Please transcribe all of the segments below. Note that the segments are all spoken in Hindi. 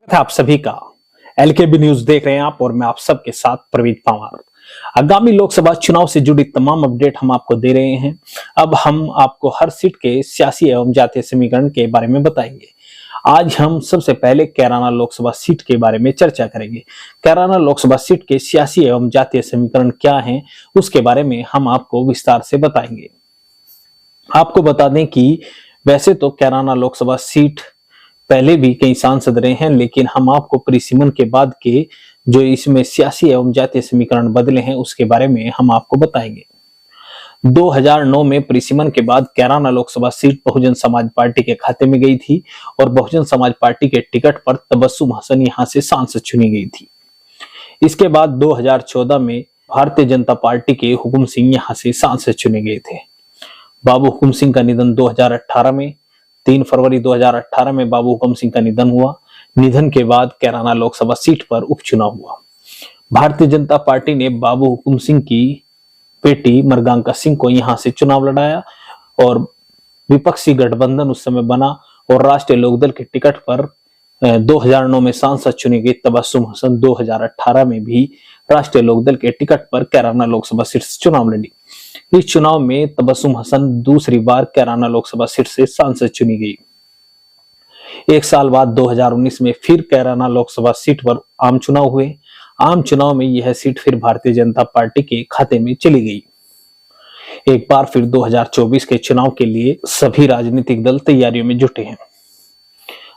है आप सभी का। एलकेबी न्यूज देख रहे हैं आप और मैं आप सबके साथ प्रवीण पंवार। आगामी लोकसभा चुनाव से जुड़ी तमाम अपडेट हम आपको दे रहे हैं। अब हम आपको हर सीट के सियासी एवं जातीय समीकरण के बारे में बताएंगे। आज हम सबसे पहले कैराना लोकसभा सीट के बारे में चर्चा करेंगे। कैराना लोकसभा सीट के सियासी एवं जातीय समीकरण क्या हैं, उसके बारे में हम आपको विस्तार से बताएंगे। आपको बता दें कि वैसे तो कैराना लोकसभा सीट पहले भी कई सांसद रहे हैं, लेकिन हम आपको परिसीमन के बाद के जो इसमें सियासी एवं जातीय समीकरण बदले हैं उसके बारे में हम आपको बताएंगे। 2009 में परिसीमन के बाद कैराना लोकसभा सीट बहुजन समाज पार्टी के खाते में गई थी और बहुजन समाज पार्टी के टिकट पर तबस्सुम हसन यहां से सांसद चुनी गई थी। इसके बाद 2014 में भारतीय जनता पार्टी के हुकुम सिंह यहां से सांसद चुने गए थे। बाबू हुकुम सिंह का निधन 2018 में 3 फरवरी 2018 में बाबू हुकुम सिंह का निधन हुआ। निधन के बाद कैराना लोकसभा सीट पर उपचुनाव हुआ। भारतीय जनता पार्टी ने बाबू हुकुम सिंह की बेटी मरगांका सिंह को यहां से चुनाव लड़ाया और विपक्षी गठबंधन उस समय बना और राष्ट्रीय लोकदल के टिकट पर 2009 में सांसद चुनी गई तबस्सुम हसन 2018 में भी राष्ट्रीय लोकदल के टिकट पर कैराना लोकसभा सीट से चुनाव लड़ी। इस चुनाव में तबस्सुम हसन दूसरी बार कैराना लोकसभा सीट से सांसद चुनी गई। एक साल बाद 2019 में फिर कैराना लोकसभा सीट पर आम चुनाव हुए। आम चुनाव में यह सीट फिर भारतीय जनता पार्टी के खाते में चली गई। एक बार फिर 2024 के चुनाव के लिए सभी राजनीतिक दल तैयारियों में जुटे हैं।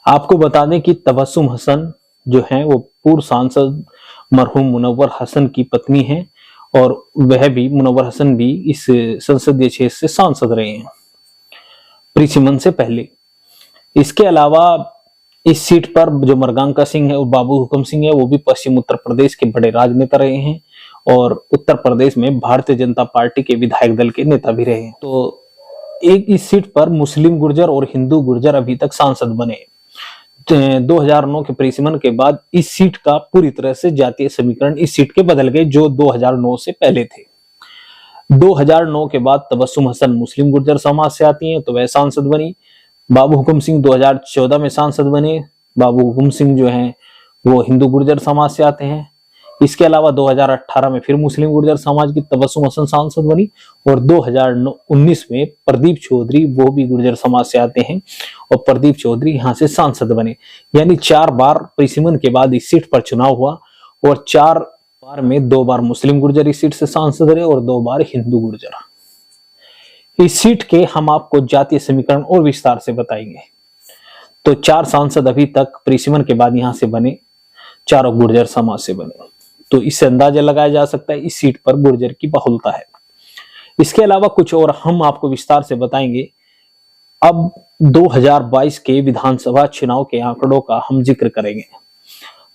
आपको बता दें कि तबस्सुम हसन जो है वो पूर्व सांसद मरहूम मुनव्वर हसन की पत्नी है और वह भी मुनव्वर हसन भी इस संसदीय क्षेत्र से सांसद रहे हैं परिसीमन से पहले। इसके अलावा इस सीट पर जो मरगांका सिंह है और बाबू हुकुम सिंह है वो भी पश्चिम उत्तर प्रदेश के बड़े राजनेता रहे हैं और उत्तर प्रदेश में भारतीय जनता पार्टी के विधायक दल के नेता भी रहे हैं। तो एक इस सीट पर मुस्लिम गुर्जर और हिंदू गुर्जर अभी तक सांसद बने। 2009 के परिसीमन के बाद इस सीट का पूरी तरह से जातीय समीकरण इस सीट के बदल गए जो 2009 से पहले थे। 2009 के बाद तबस्सुम हसन मुस्लिम गुर्जर समाज से आती हैं तो वह सांसद बनी। बाबू हुकुम सिंह 2014 में सांसद बने। बाबू हुकुम सिंह जो हैं वो हिंदू गुर्जर समाज से आते हैं। इसके अलावा 2018 में फिर मुस्लिम गुर्जर समाज की तबस्सुम हसन सांसद बनी और 2019 में प्रदीप चौधरी वो भी गुर्जर समाज से आते हैं और प्रदीप चौधरी यहां से सांसद बने। यानी 4 बार परिसीमन के बाद इस सीट पर चुनाव हुआ और 4 बार में 2 बार मुस्लिम गुर्जर इस सीट से सांसद रहे और 2 बार हिंदू गुर्जर। इस सीट के हम आपको जातीय समीकरण और विस्तार से बताएंगे। तो 4 सांसद अभी तक परिसीमन के बाद यहां से बने, चारों गुर्जर समाज से बने। तो इससे अंदाजा लगाया जा सकता है इस सीट पर गुर्जर की बहुलता है। इसके अलावा कुछ और हम आपको विस्तार से बताएंगे। अब 2022 के विधानसभा चुनाव के आंकड़ों का हम जिक्र करेंगे।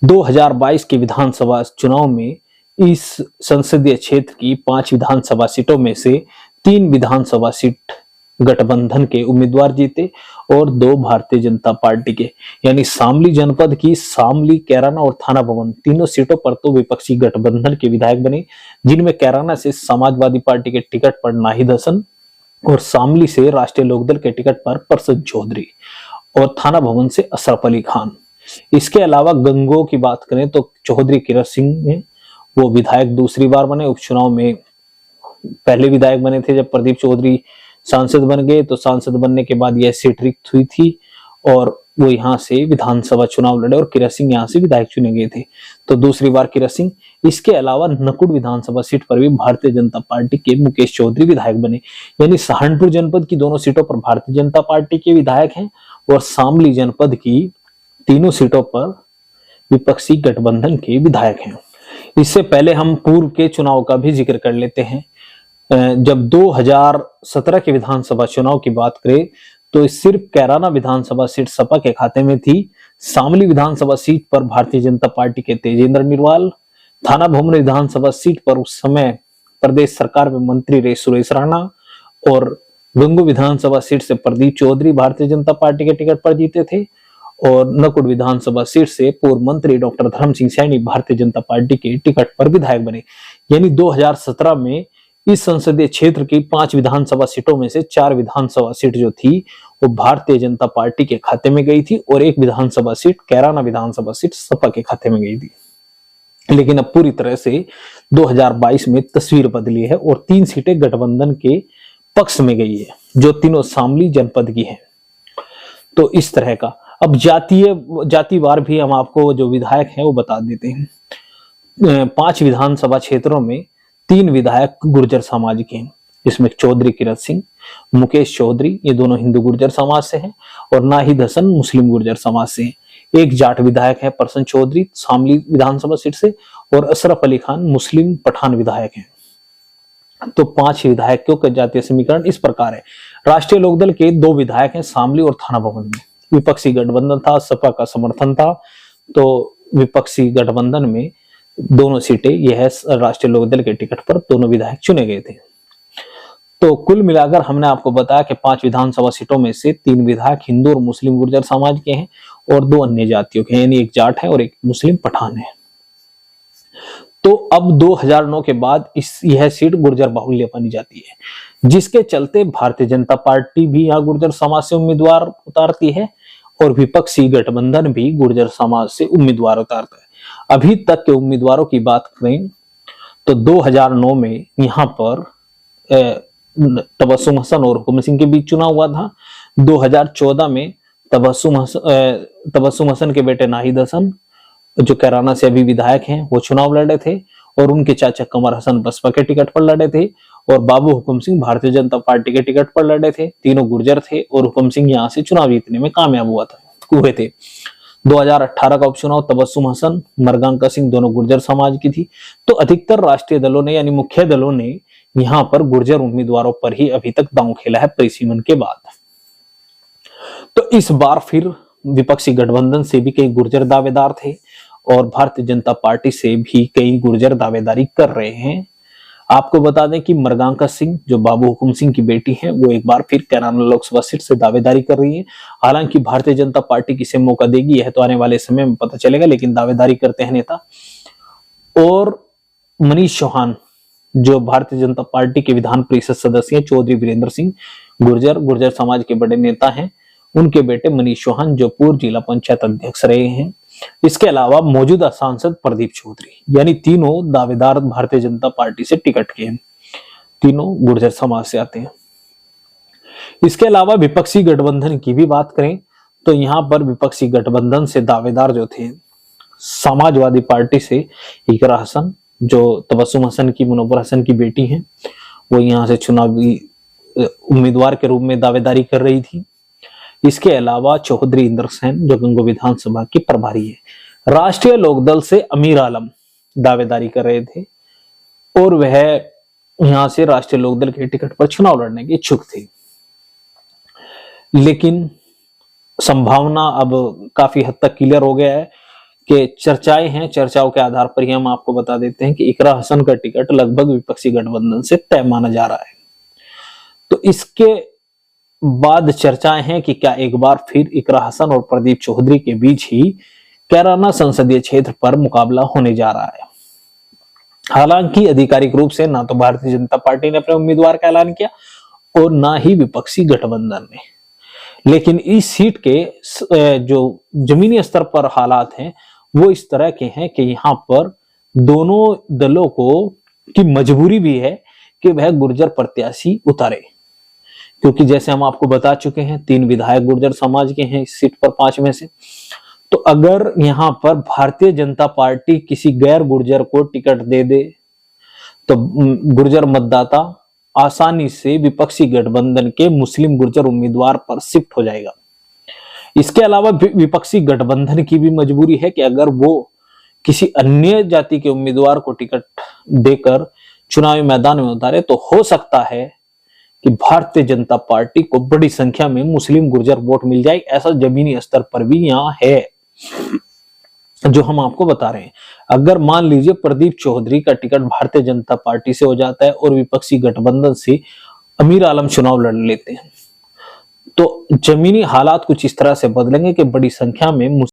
2022 के विधानसभा चुनाव में इस संसदीय क्षेत्र की 5 विधानसभा सीटों में से 3 विधानसभा सीट गठबंधन के उम्मीदवार जीते और 2 भारतीय जनता पार्टी के, यानी शामली जनपद की शामली, कैराना और थाना भवन तीनों सीटों पर तो विपक्षी गठबंधन के विधायक बने, जिनमें कैराना से समाजवादी पार्टी के टिकट पर नाहिद हसन और शामली से राष्ट्रीय लोकदल के टिकट पर परसद चौधरी और थाना भवन से अशरफ अली खान। इसके अलावा गंगो की बात करें तो चौधरी किरण सिंह ने वो विधायक दूसरी बार बने। उपचुनाव में पहले विधायक बने थे जब प्रदीप चौधरी सांसद बन गए, तो सांसद बनने के बाद यह सीट रिक्त हुई थी और वो यहाँ से विधानसभा चुनाव लड़े और किरण सिंह यहाँ से विधायक चुने गए थे, तो दूसरी बार किरण सिंह। इसके अलावा नकुड़ विधानसभा सीट पर भी भारतीय जनता पार्टी के मुकेश चौधरी विधायक बने। यानी सहारनपुर जनपद की दोनों सीटों पर भारतीय जनता पार्टी के विधायक हैं और शामली जनपद की तीनों सीटों पर विपक्षी गठबंधन के विधायक हैं। इससे पहले हम पूर्व के चुनाव का भी जिक्र कर लेते हैं। जब 2017 के विधानसभा चुनाव की बात करें तो सिर्फ कैराना विधानसभा सीट सपा के खाते में थी। शामली विधानसभा सीट पर भारतीय जनता पार्टी के तेजेंद्र निर्वाल, थाना भवन विधानसभा सीट पर उस समय प्रदेश सरकार में मंत्री रहे सुरेश राणा और गंगू विधानसभा सीट से प्रदीप चौधरी भारतीय जनता पार्टी के टिकट पर जीते थे और नकुड़ विधानसभा सीट से पूर्व मंत्री डॉक्टर धर्म सिंह सैनी भारतीय जनता पार्टी के टिकट पर विधायक बने। यानी 2017 में इस संसदीय क्षेत्र की 5 विधानसभा सीटों में से 4 विधानसभा सीट जो थी वो भारतीय जनता पार्टी के खाते में गई थी और एक विधानसभा सीट, कैराना विधानसभा सीट सपा के खाते में गई थी। लेकिन अब पूरी तरह से 2022 में तस्वीर बदली है और 3 सीटें गठबंधन के पक्ष में गई है, जो तीनों शामली जनपद की हैं। तो इस तरह का अब जातिवार भी हम आपको जो विधायक हैं वो बता देते हैं। 5 विधानसभा क्षेत्रों में 3 विधायक गुर्जर समाज के हैं, जिसमें चौधरी किरत सिंह, मुकेश चौधरी, ये दोनों हिंदू गुर्जर समाज से हैं, और नाहिद हसन मुस्लिम गुर्जर समाज से हैं। एक जाट विधायक है परसन चौधरी शामली विधानसभा सीट से, और अशरफ अली खान मुस्लिम पठान विधायक हैं। तो 5 विधायकों का जातीय समीकरण इस प्रकार है। राष्ट्रीय लोकदल के 2 विधायक हैं शामली और थाना भवन में। विपक्षी गठबंधन था, सपा का समर्थन था, तो विपक्षी गठबंधन में दोनों सीटें यह राष्ट्रीय लोकदल के टिकट पर दोनों विधायक चुने गए थे। तो कुल मिलाकर हमने आपको बताया कि 5 विधानसभा सीटों में से 3 विधायक हिंदू और मुस्लिम गुर्जर समाज के हैं और 2 अन्य जातियों के हैं, यानी एक जाट है और एक मुस्लिम पठान है। तो अब 2009 के बाद यह सीट गुर्जर बाहुल्य मानी जाती है, जिसके चलते भारतीय जनता पार्टी भी यहाँ गुर्जर समाज से उम्मीदवार उतारती है और विपक्षी गठबंधन भी गुर्जर समाज से उम्मीदवार उतारता है। अभी तक के उम्मीदवारों की बात करें तो 2009 में यहाँ पर तबस्सुम हसन और हुकुम सिंह के बीच चुनाव हुआ था। 2014 में तबस्सुम हसन के बेटे नाहिद हसन, जो कैराना से अभी विधायक हैं, वो चुनाव लड़े थे और उनके चाचा कमर हसन बसपा के टिकट पर लड़े थे और बाबू हुकुम सिंह भारतीय जनता पार्टी के टिकट पर लड़े थे। तीनों गुर्जर थे और हुकुम सिंह यहाँ से चुनाव जीतने में कामयाब हुए थे। 2018 का उपचुनाव तबस्सुम हसन, मरगांका सिंह दोनों गुर्जर समाज की थी। तो अधिकतर राष्ट्रीय दलों ने यानी मुख्य दलों ने यहाँ पर गुर्जर उम्मीदवारों पर ही अभी तक दांव खेला है परिसीमन के बाद। तो इस बार फिर विपक्षी गठबंधन से भी कई गुर्जर दावेदार थे और भारतीय जनता पार्टी से भी कई गुर्जर दावेदारी कर रहे हैं। आपको बता दें कि मरगांका सिंह, जो बाबू हुकुम सिंह की बेटी हैं, वो एक बार फिर कैराना लोकसभा सीट से दावेदारी कर रही है। हालांकि भारतीय जनता पार्टी किसे मौका देगी यह तो आने वाले समय में पता चलेगा, लेकिन दावेदारी करते हैं नेता। और मनीष चौहान, जो भारतीय जनता पार्टी के विधान परिषद सदस्य हैं, चौधरी वीरेंद्र सिंह गुर्जर समाज के बड़े नेता हैं, उनके बेटे मनीष चौहान, जो पूर्व जिला पंचायत अध्यक्ष रहे हैं। इसके अलावा मौजूदा सांसद प्रदीप चौधरी, यानी तीनों दावेदार भारतीय जनता पार्टी से टिकट के हैं, तीनों गुर्जर समाज से आते हैं। इसके अलावा विपक्षी गठबंधन की भी बात करें तो यहाँ पर विपक्षी गठबंधन से दावेदार जो थे, समाजवादी पार्टी से इकरा हसन, जो तबस्सुम हसन की मुनव्वर हसन की बेटी हैं, वो यहाँ से चुनावी उम्मीदवार के रूप में दावेदारी कर रही थी। इसके अलावा चौधरी इंद्र सेन, जो गंगो विधानसभा के प्रभारी है। राष्ट्रीय लोकदल से अमीर आलम दावेदारी कर रहे थे और वह यहां से राष्ट्रीय लोकदल के टिकट पर चुनाव लड़ने के इच्छुक थे, लेकिन संभावना अब काफी हद तक क्लियर हो गया है कि चर्चाएं हैं। चर्चाओं के आधार पर ही हम आपको बता देते हैं कि इकरा हसन का टिकट लगभग विपक्षी गठबंधन से तय माना जा रहा है। तो इसके बाद चर्चाएं हैं कि क्या एक बार फिर इकरा हसन और प्रदीप चौधरी के बीच ही कैराना संसदीय क्षेत्र पर मुकाबला होने जा रहा है। हालांकि आधिकारिक रूप से ना तो भारतीय जनता पार्टी ने अपने उम्मीदवार का ऐलान किया और ना ही विपक्षी गठबंधन ने, लेकिन इस सीट के जो जमीनी स्तर पर हालात हैं वो इस तरह के हैं कि यहाँ पर दोनों दलों को की मजबूरी भी है कि वह गुर्जर प्रत्याशी उतारे, क्योंकि जैसे हम आपको बता चुके हैं 3 विधायक गुर्जर समाज के हैं इस सीट पर 5 में से। तो अगर यहाँ पर भारतीय जनता पार्टी किसी गैर गुर्जर को टिकट दे दे तो गुर्जर मतदाता आसानी से विपक्षी गठबंधन के मुस्लिम गुर्जर उम्मीदवार पर शिफ्ट हो जाएगा। इसके अलावा विपक्षी गठबंधन की भी मजबूरी है कि अगर वो किसी अन्य जाति के उम्मीदवार को टिकट देकर चुनावी मैदान में उतारे तो हो सकता है कि भारतीय जनता पार्टी को बड़ी संख्या में मुस्लिम गुर्जर वोट मिल जाए। ऐसा जमीनी स्तर पर भी यहाँ है जो हम आपको बता रहे हैं। अगर मान लीजिए प्रदीप चौधरी का टिकट भारतीय जनता पार्टी से हो जाता है और विपक्षी गठबंधन से अमीर आलम चुनाव लड़ लेते हैं, तो जमीनी हालात कुछ इस तरह से बदलेंगे कि बड़ी संख्या में